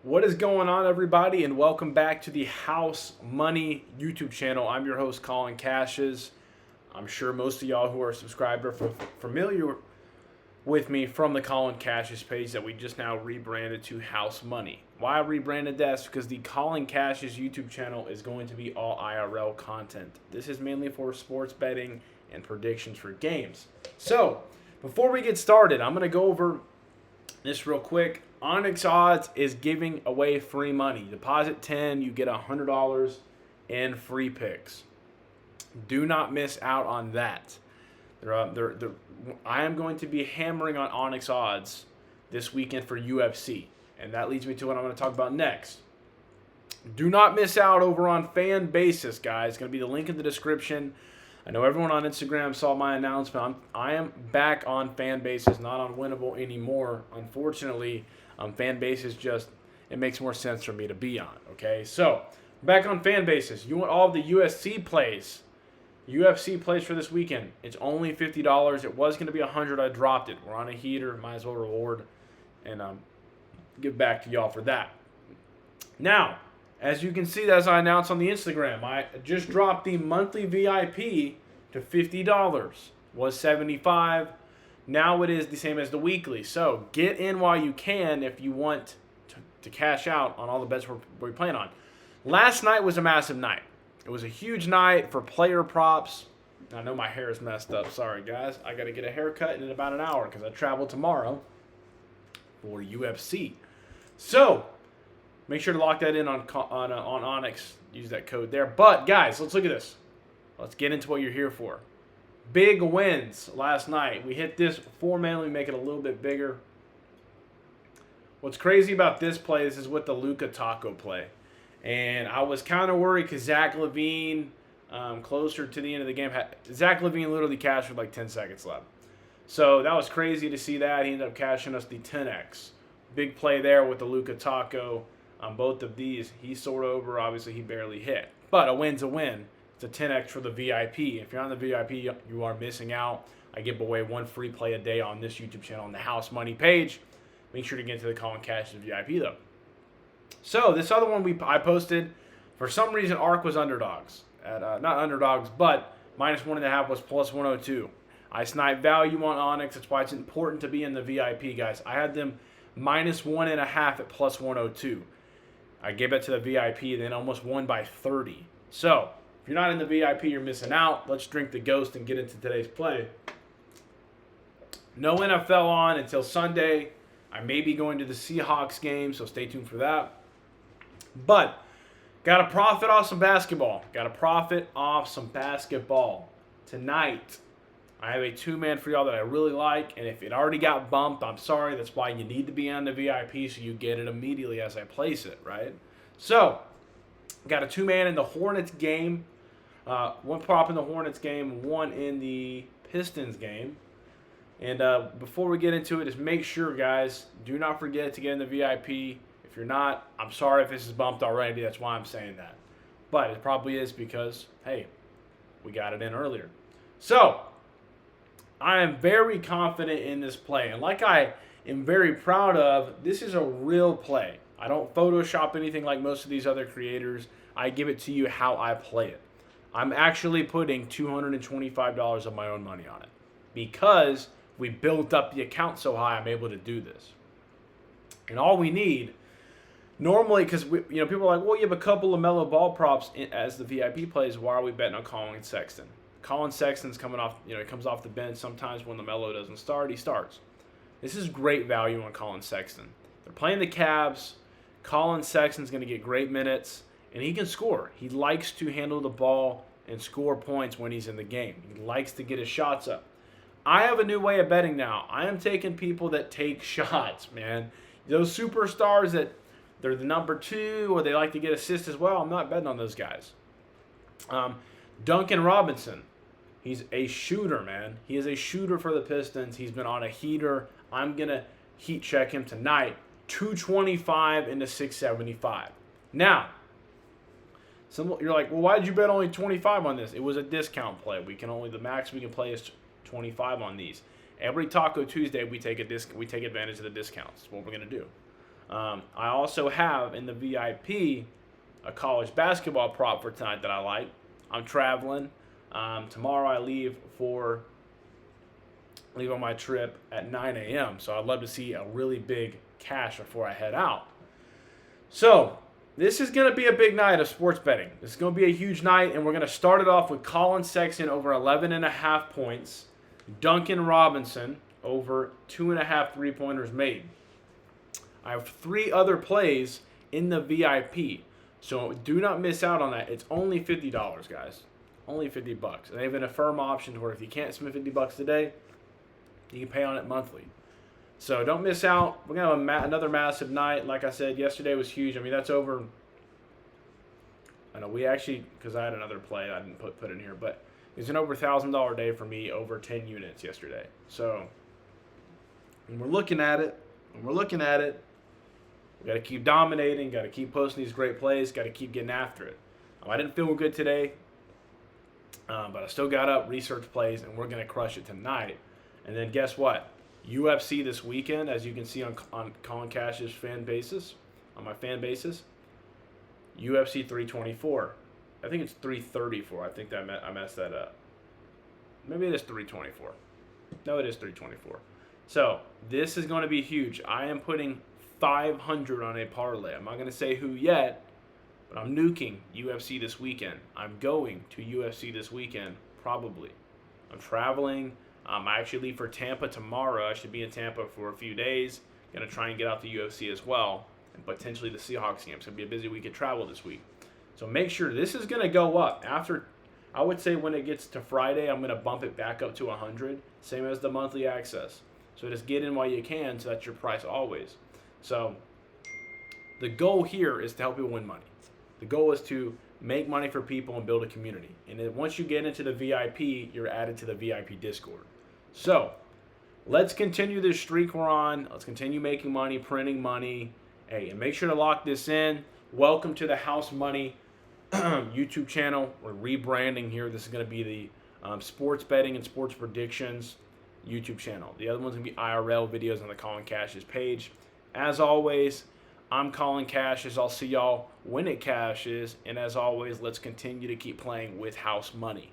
What is going on, everybody, and welcome back to the House Money YouTube channel. I'm your host, Colin Cashes. I'm sure most of y'all who are subscribed are familiar with me from the Colin Cashes page that we just now rebranded to House Money. Why I rebranded that is because the Colin Cashes YouTube channel is going to be all IRL content. This is mainly for sports betting and predictions for games. So, before we get started, I'm going to go over this real quick. ONYX Odds is giving away free money. Deposit 10, you get $100 in free picks. Do not miss out on that. I am going to be hammering on ONYX Odds this weekend for UFC. And that leads me to what I'm going to talk about next. Do not miss out over on Fan Basis, guys. It's going to be the link in the description. I know everyone on Instagram saw my announcement. I am back on Fan Basis, not on Winnable anymore. Unfortunately, Fan Basis it makes more sense for me to be on. Okay, so back on Fan Basis. You want all of the UFC plays for this weekend. It's only $50. It was going to be $100. I dropped it. We're on a heater. Might as well reward and give back to y'all for that. Now, as you can see, as I announced on the Instagram, I just dropped the monthly VIP to $50. Was $75. Now it is the same as the weekly. So get in while you can if you want to cash out on all the bets we're playing on. Last night was a massive night. It was a huge night for player props. I know my hair is messed up. Sorry, guys. I got to get a haircut in about an hour because I travel tomorrow for UFC. So make sure to lock that in on ONYX. Use that code there. But, guys, let's look at this. Let's get into what you're here for. Big wins last night. We hit this 4-man. Let me make it a little bit bigger. What's crazy about this play is with the Luka Taco play. And I was kind of worried because Zach LaVine, closer to the end of the game, Zach LaVine literally cashed with like 10 seconds left. So that was crazy to see that. He ended up cashing us the 10x. Big play there with the Luka Taco. On both of these, he soared over. Obviously, he barely hit. But a win's a win. It's a 10x for the VIP. If you're on the VIP, you are missing out. I give away one free play a day on this YouTube channel on the House Money page. Make sure to get to the Colin Cashes VIP, though. So, this other one I posted, for some reason, ARC was underdogs. Not underdogs, but -1.5 was plus 102. I sniped value on ONYX. That's why it's important to be in the VIP, guys. I had them -1.5 at plus 102. I gave it to the VIP, then almost won by 30. So, if you're not in the VIP, you're missing out. Let's drink the ghost and get into today's play. No NFL on until Sunday. I may be going to the Seahawks game, so stay tuned for that. But, got to profit off some basketball. Tonight, I have a 2-man for y'all that I really like, and if it already got bumped, I'm sorry. That's why you need to be on the VIP so you get it immediately as I place it, right? So, got a 2-man in the Hornets game. One prop in the Hornets game, one in the Pistons game. And before we get into it, just make sure, guys, do not forget to get in the VIP. If you're not, I'm sorry if this is bumped already. That's why I'm saying that. But it probably is because, hey, we got it in earlier. So, I am very confident in this play. And like I am very proud of, this is a real play. I don't Photoshop anything like most of these other creators. I give it to you how I play it. I'm actually putting $225 of my own money on it. Because we built up the account so high, I'm able to do this. And all we need, normally, because people are like, well, you have a couple of mellow ball props as the VIP plays. Why are we betting on Collin Sexton? Collin Sexton's coming off, he comes off the bench. Sometimes when the mellow doesn't start, he starts. This is great value on Collin Sexton. They're playing the Cavs. Collin Sexton's going to get great minutes, and he can score. He likes to handle the ball and score points when he's in the game. He likes to get his shots up. I have a new way of betting now. I am taking people that take shots, man. Those superstars that they're the number 2 or they like to get assists as well, I'm not betting on those guys. Duncan Robinson, he's a shooter, man. He is a shooter for the Pistons. He's been on a heater. I'm going to heat check him tonight. 225 into 675. Now, you're like, well, why did you bet only 25 on this? It was a discount play. The max we can play is 25 on these. Every Taco Tuesday, we take advantage of the discounts. That's what we're going to do. I also have in the VIP a college basketball prop for tonight that I like. I'm traveling. Tomorrow I leave on my trip at 9 a.m. So I'd love to see a really big cash before I head out. So this is going to be a big night of sports betting. This is going to be a huge night, and we're going to start it off with Colin Sexton over 11.5 points. Duncan Robinson over 2.5 three-pointers made. I have 3 other plays in the VIP. So do not miss out on that. It's only $50, guys. Only $50. And they have an affirm option where if you can't spend $50 today, you can pay on it monthly. So don't miss out. We're going to have another massive night. Like I said, yesterday was huge. I mean, that's over. I know we actually, because I had another play I didn't put in here, but it was an over $1,000 day for me, over 10 units yesterday. So when we're looking at it, we got to keep dominating, got to keep posting these great plays, got to keep getting after it. I didn't feel good today, but I still got up, researched plays, and we're going to crush it tonight. And then guess what? UFC this weekend, as you can see on Colin Cash's fan basis, on my fan basis, UFC 324. I think it's 334. I think that I messed that up. Maybe it is 324. No, it is 324. So this is going to be huge. I am putting 500 on a parlay. I'm not going to say who yet, but I'm nuking UFC this weekend. I'm going to UFC this weekend, probably. I'm traveling. I actually leave for Tampa tomorrow. I should be in Tampa for a few days. Going to try and get out the UFC as well, and potentially the Seahawks game. It's going to be a busy week of travel this week. So make sure this is going to go up. After, I would say when it gets to Friday, I'm going to bump it back up to 100, same as the monthly access. So just get in while you can, so that's your price always. So the goal here is to help people win money. The goal is to make money for people and build a community. And then once you get into the VIP, you're added to the VIP Discord. So let's continue this streak we're on. Let's continue making money, printing money. Hey, and make sure to lock this in. Welcome to the House Money YouTube channel. We're rebranding here. This is going to be the sports betting and sports predictions YouTube channel. The other one's going to be IRL videos on the Colin Cash's page. As always, I'm Colin Cashes. I'll see y'all when it cashes. And as always, let's continue to keep playing with house money.